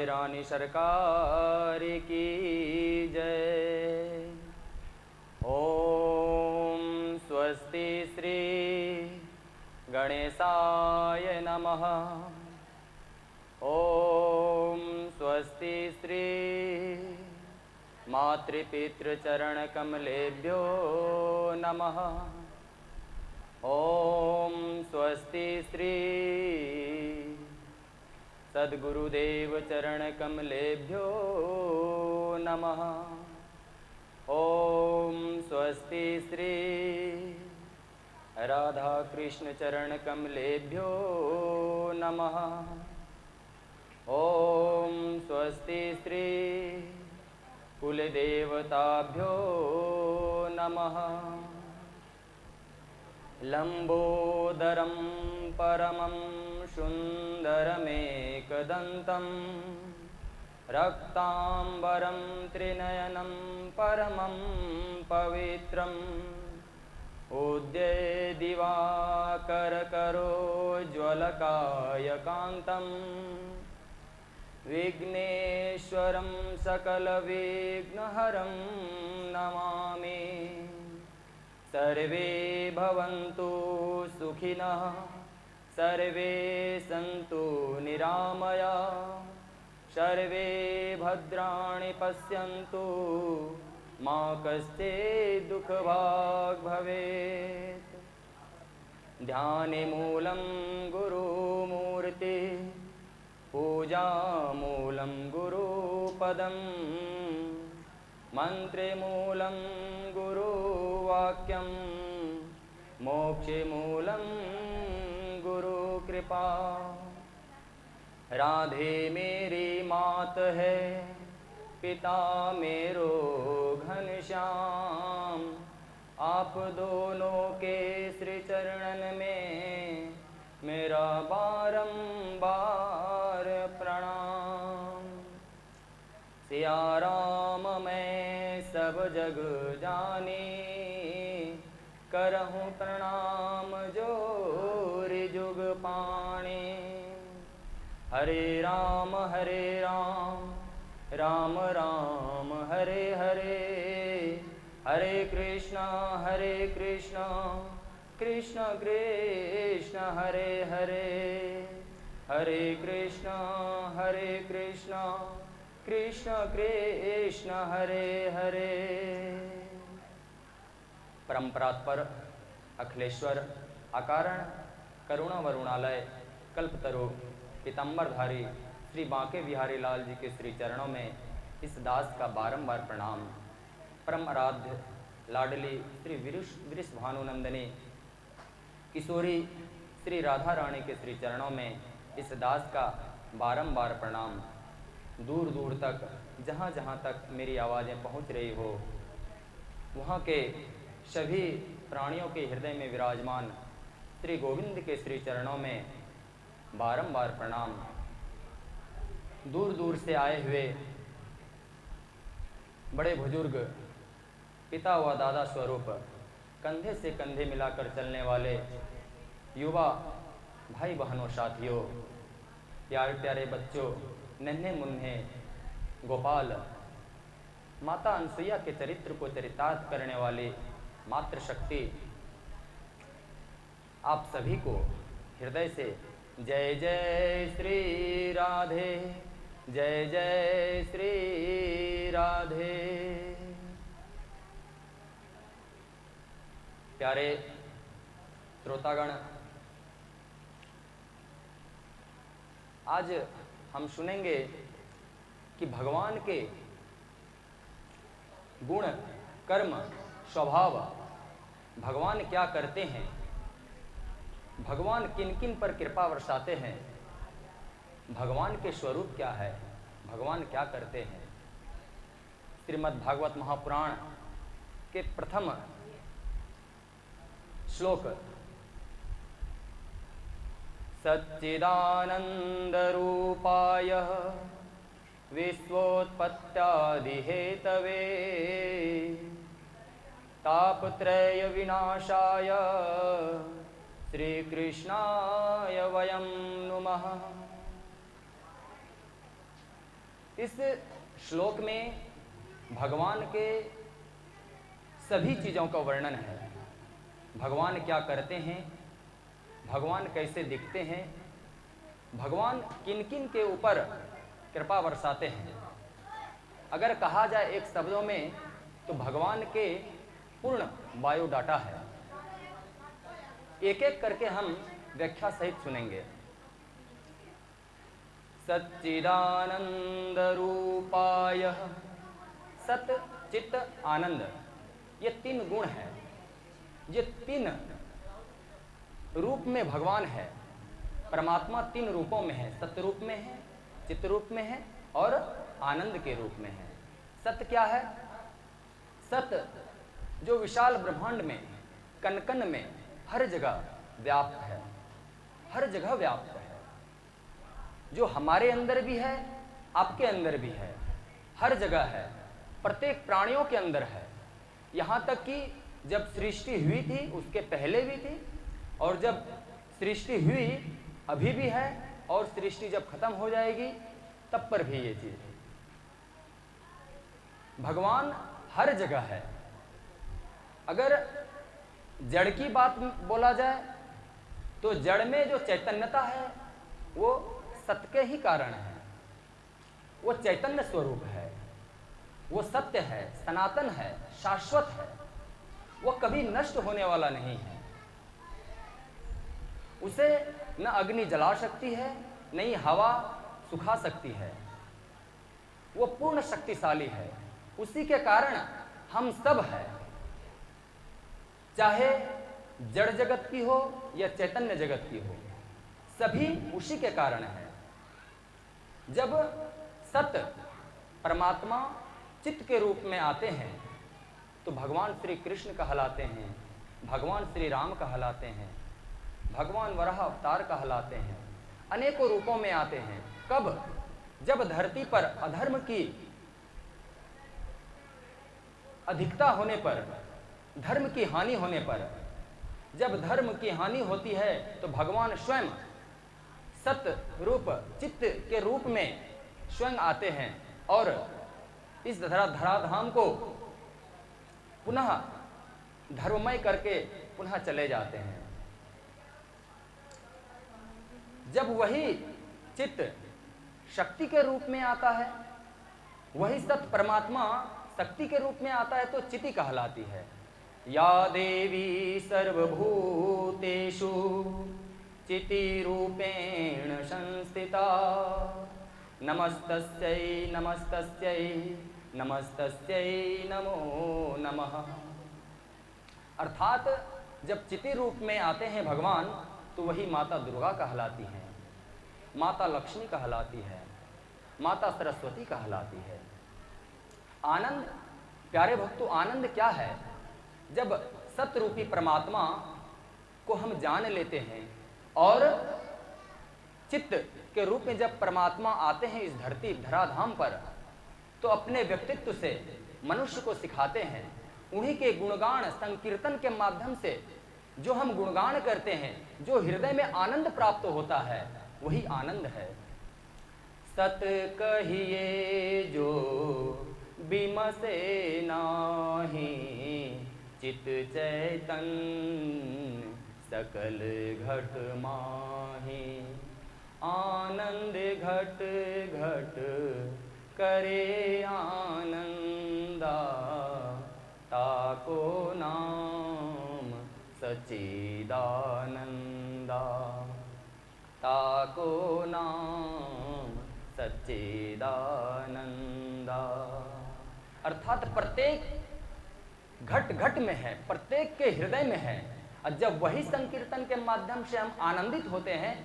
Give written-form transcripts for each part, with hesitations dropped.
राधे रानी सरकार की जय। ओम स्वस्ति श्री गणेशाय नमः। ओम स्वस्ति श्री मातृपितृचरणकमलेभ्यो नमः। ओम स्वस्ति श्री सद्गुरुदेव चरणकमलेभ्यो नमः। ओम स्वस्ति श्री राधा कृष्ण चरणकमलेभ्यो नमः। ओम स्वस्ति श्री कुलदेवताभ्यो नमः। लंबोदरं परमं सुंदरमेकदंतं रक्तांबरं त्रिनयनं परमं पवित्रम् उद्ये दिवाकरकरोज्ज्वलकायकान्तं विघ्नेश्वरं सकलविघ्नहरं नमामि। सर्वे भवन्तु सुखिनः, सर्वे सन्तु निरामया, सर्वे भद्राणि पश्यन्तु मा कश्चित् दुःखभाग् भवेत्। ध्यानमूलं गुरुमूर्ति, पूजामूलं गुरुपदं, मन्त्रमूलं गुरुवाक्यं, मोक्षमूलं गुरुकृपा। राधे मेरी मात है, पिता मेरो घनश्याम, आप दोनों के श्री चरणन में मेरा बारंबार प्रणाम। सिया राम मैं सब जग जानी, करहूँ प्रणाम जोरि जुग पाणी। हरे राम राम राम हरे हरे, हरे कृष्णा कृष्ण कृष्ण हरे हरे, हरे कृष्णा कृष्ण कृष्ण हरे हरे। परमपरात्पर अखिलेश्वर अकारण करुणा वरुणालय कल्पतरु पीताम्बरधारी श्री बांके बिहारी लाल जी के श्री चरणों में इस दास का बारंबार प्रणाम। परम आराध्य लाडली श्री वृष भानुनंदनी किशोरी श्री राधा रानी के श्री चरणों में इस दास का बारंबार प्रणाम। दूर दूर तक जहाँ जहाँ तक मेरी आवाज़ें पहुँच रही हो, वहाँ के सभी प्राणियों के हृदय में विराजमान श्री गोविंद के श्री चरणों में बारंबार प्रणाम। दूर दूर से आए हुए बड़े बुजुर्ग, पिता व दादा स्वरूप, कंधे से कंधे मिलाकर चलने वाले युवा भाई बहनों साथियों, प्यारे प्यारे बच्चों, नन्हे मुन्ने गोपाल, माता अनसुईया के चरित्र को चरितार्थ करने वाली मातृशक्ति, आप सभी को हृदय से जय जय श्री राधे, जय जय श्री राधे। प्यारे श्रोतागण, आज हम सुनेंगे कि भगवान के गुण, कर्म, स्वभाव, भगवान क्या करते हैं, भगवान किन किन पर कृपा बरसाते हैं, भगवान के स्वरूप क्या है, भगवान क्या करते हैं। श्रीमद् भागवत महापुराण के प्रथम श्लोक सच्चिदानंद रूपाय विश्वोत्पत्त्यादिहेतवे तापत्रय विनाशाय श्रीकृष्णाय वयं नुमः। इस श्लोक में भगवान के सभी चीज़ों का वर्णन है। भगवान क्या करते हैं, भगवान कैसे दिखते हैं, भगवान किन किन के ऊपर कृपा बरसाते हैं। अगर कहा जाए एक शब्दों में तो भगवान के पूर्ण बायोडाटा है। एक एक करके हम व्याख्या सहित सुनेंगे। सच्चिदानंद रूपाय, सत चित्त आनंद, ये तीन गुण हैं। ये तीन रूप में भगवान है। परमात्मा तीन रूपों में है, सत्य रूप में है, चित्त रूप में है और आनंद के रूप में है। सत्य क्या है? सत्य जो विशाल ब्रह्मांड में कण कण में हर जगह व्याप्त है, हर जगह व्याप्त है, जो हमारे अंदर भी है, आपके अंदर भी है, हर जगह है, प्रत्येक प्राणियों के अंदर है। यहाँ तक कि जब सृष्टि हुई थी उसके पहले भी थी, और जब सृष्टि हुई अभी भी है, और सृष्टि जब खत्म हो जाएगी तब पर भी ये चीज। भगवान हर जगह है। अगर जड़ की बात बोला जाए तो जड़ में जो चैतन्यता है वो सत्य के ही कारण है। वो चैतन्य स्वरूप है, वो सत्य है, सनातन है, शाश्वत है, वो कभी नष्ट होने वाला नहीं है। उसे न अग्नि जला सकती है, न ही हवा सुखा सकती है। वो पूर्ण शक्तिशाली है। उसी के कारण हम सब है, चाहे जड़ जगत की हो या चैतन्य जगत की हो, सभी उसी के कारण है। जब सत्य परमात्मा चित्त के रूप में आते हैं तो भगवान श्री कृष्ण कहलाते हैं, भगवान श्री राम कहलाते हैं, भगवान वराह अवतार कहलाते हैं। अनेकों रूपों में आते हैं। कब? जब धरती पर अधर्म की अधिकता होने पर, धर्म की हानि होने पर, जब धर्म की हानि होती है तो भगवान स्वयं सत्य रूप चित्त के रूप में स्वयं आते हैं और इस धराधाम को पुनः धर्ममय करके पुनः चले जाते हैं। जब वही चित्त शक्ति के रूप में आता है, वही सत्य परमात्मा शक्ति के रूप में आता है तो चिति कहलाती है। या देवी सर्वभूतेषु चिति रूपेण संस्थिता, नमस्तस्यै नमस्तस्यै नमस्तस्यै नमो नमः। अर्थात जब चिति रूप में आते हैं भगवान तो वही माता दुर्गा कहलाती हैं, माता लक्ष्मी कहलाती है, माता सरस्वती कहलाती है। आनंद, प्यारे भक्तों, आनंद क्या है? जब सत्य रूपी परमात्मा को हम जान लेते हैं और चित्त के रूप में जब परमात्मा आते हैं इस धरती धराधाम पर, तो अपने व्यक्तित्व से मनुष्य को सिखाते हैं। उन्हीं के गुणगान संकीर्तन के माध्यम से जो हम गुणगान करते हैं, जो हृदय में आनंद प्राप्त होता है, वही आनंद है। सत कहिए जो बिमसे नाही, चित चैतन्य सकल घट माही। आनंद घट घट करे आनंदा, ताको नाम सच्चिदानंदा, ताको नाम सच्चिदानंदा। अर्थात प्रत्येक घट घट में है, प्रत्येक के हृदय में है। और जब वही संकीर्तन के माध्यम से हम आनंदित होते हैं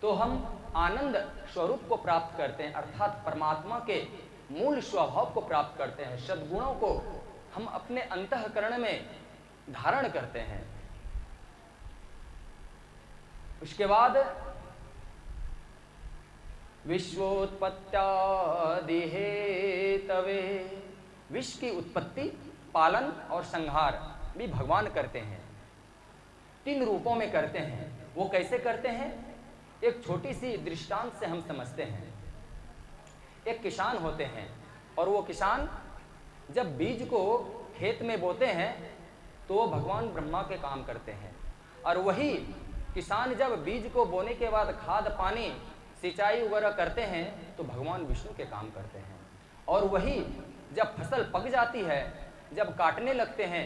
तो हम आनंद स्वरूप को प्राप्त करते हैं, अर्थात परमात्मा के मूल स्वभाव को प्राप्त करते हैं। सद्गुणों को हम अपने अंतःकरण में धारण करते हैं। उसके बाद विश्वोत्पत्त्यादि हेतवे, विश्व की उत्पत्ति, पालन और संहार भी भगवान करते हैं। तीन रूपों में करते हैं। वो कैसे करते हैं? एक छोटी सी दृष्टांत से हम समझते हैं। एक किसान होते हैं और वो किसान जब बीज को खेत में बोते हैं तो वो भगवान ब्रह्मा के काम करते हैं, और वही किसान जब बीज को बोने के बाद खाद पानी सिंचाई वगैरह करते हैं तो भगवान विष्णु के काम करते हैं, और वही जब फसल पक जाती है, जब काटने लगते हैं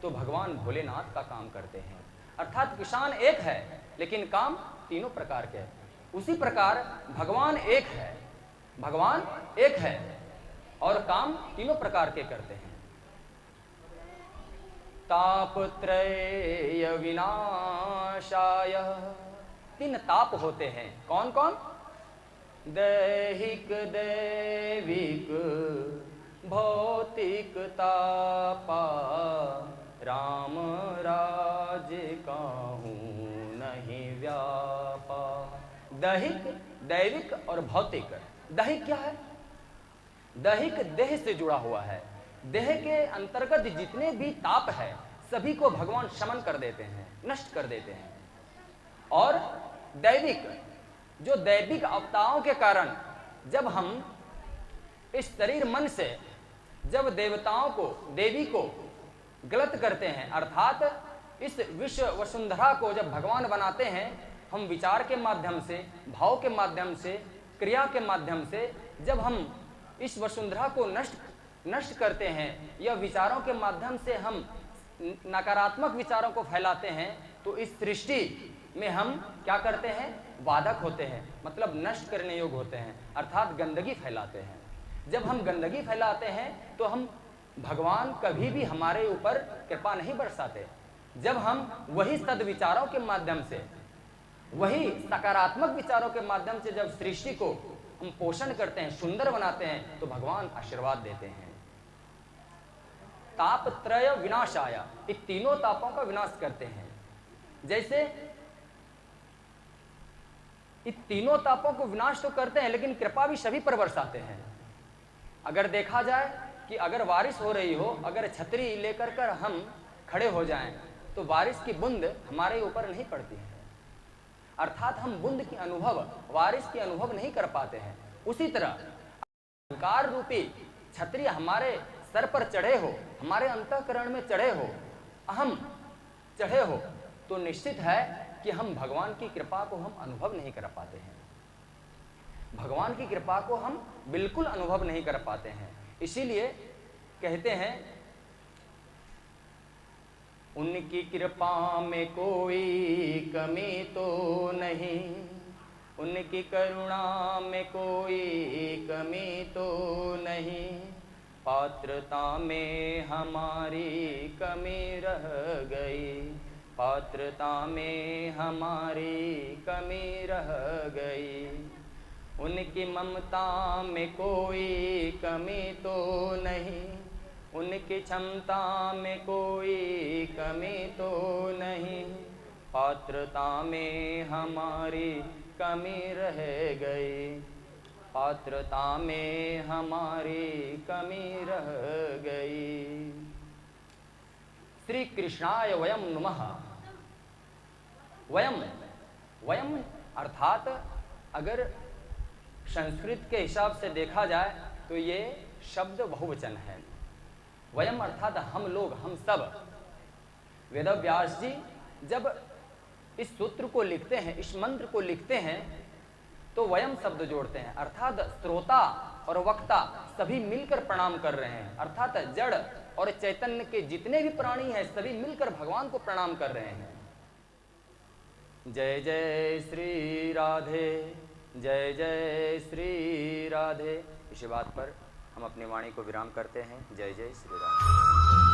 तो भगवान भोलेनाथ का काम करते हैं। अर्थात किसान एक है लेकिन काम तीनों प्रकार के हैं। उसी प्रकार भगवान एक है, भगवान एक है और काम तीनों प्रकार के करते हैं। तापत्रय विनाशाय, तीन ताप होते हैं। कौन कौन? दैहिक दैविक भौतिक तापा, राम राज काहूँ नहीं व्यापा। दैहिक, दैविक और भौतिक। दैहिक क्या है? दैहिक देह से जुड़ा हुआ है। देह के अंतर्गत जितने भी ताप है सभी को भगवान शमन कर देते हैं, नष्ट कर देते हैं। और दैविक, जो दैविक अवताओं के कारण जब हम इस शरीर मन से जब देवताओं को, देवी को गलत करते हैं, अर्थात इस विश्व वसुंधरा को जब भगवान बनाते हैं, हम विचार के माध्यम से, भाव के माध्यम से, क्रिया के माध्यम से जब हम इस वसुंधरा को नष्ट करते हैं या विचारों के माध्यम से हम नकारात्मक विचारों को फैलाते हैं, तो इस सृष्टि में हम क्या करते हैं? बाधक होते हैं, मतलब नष्ट करने योग्य होते हैं, अर्थात गंदगी फैलाते हैं। जब हम गंदगी फैलाते हैं तो हम, भगवान कभी भी हमारे ऊपर कृपा नहीं बरसाते। जब हम वही सद्विचारों के माध्यम से, वही सकारात्मक विचारों के माध्यम से जब सृष्टि को हम पोषण करते हैं, सुंदर बनाते हैं, तो भगवान आशीर्वाद देते हैं। ताप त्रय विनाशाय, ये तीनों तापों का विनाश करते हैं। जैसे ये तीनों तापों को विनाश तो करते हैं लेकिन कृपा भी सभी पर बरसाते हैं। अगर देखा जाए कि अगर बारिश हो रही हो, अगर छतरी लेकर कर हम खड़े हो जाएं तो बारिश की बूंद हमारे ऊपर नहीं पड़ती है, अर्थात हम बूंद की अनुभव, बारिश की अनुभव नहीं कर पाते हैं। उसी तरह अहंकार रूपी छतरी हमारे सर पर चढ़े हो, हमारे अंतःकरण में चढ़े हो, अहम चढ़े हो, तो निश्चित है कि हम भगवान की कृपा को हम अनुभव नहीं कर पाते हैं। भगवान की कृपा को हम बिल्कुल अनुभव नहीं कर पाते हैं। इसीलिए कहते हैं, उनकी कृपा में कोई कमी तो नहीं, उनकी करुणा में कोई कमी तो नहीं, पात्रता में हमारी कमी रह गई, पात्रता में हमारी कमी रह गई, उनकी ममता में कोई कमी तो नहीं, उनकी क्षमता में कोई कमी तो नहीं, पात्रता में हमारी कमी रह गई, पात्रता में हमारी कमी रह गई। श्री कृष्णाय वयम नमः। वयम, वयम अर्थात अगर संस्कृत के हिसाब से देखा जाए तो ये शब्द बहुवचन है। वयम अर्थात हम लोग, हम सब। वेदव्यास जी जब इस सूत्र को लिखते हैं, इस मंत्र को लिखते हैं, तो वयम शब्द जोड़ते हैं, अर्थात श्रोता और वक्ता सभी मिलकर प्रणाम कर रहे हैं, अर्थात जड़ और चैतन्य के जितने भी प्राणी हैं सभी मिलकर भगवान को प्रणाम कर रहे हैं। जय जय श्री राधे, जय जय श्री राधे। इसी बात पर हम अपनी वाणी को विराम करते हैं। जय जय श्री राधे।